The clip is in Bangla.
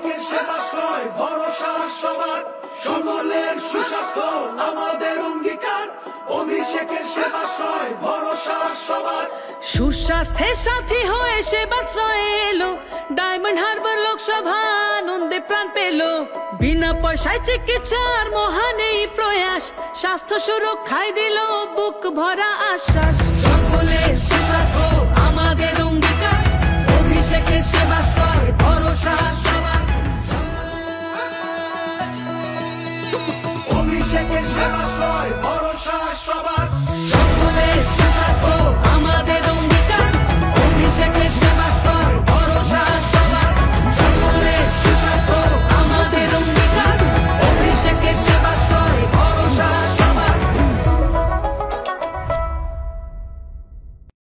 শেখের সেবাশ্রয় ভরসা সবার, সকলের সুস্বাস্থ্য আমাদের অঙ্গীকার। অভিষেকের সেবাশ্রয় ভরসা সবার। সুস্বাস্থ্যের সাথী হয়ে সেবাশ্রয়ে এলো ডায়মন্ড হারবার লোকসভা, আনন্দে প্রাণ পেল। বিনা পয়সায় চিকিৎসার মহান এই প্রয়াস, স্বাস্থ্য সুরক্ষায় দিল বুক ভরা আশ্বাস। সকলের সুস্বাস্থ্য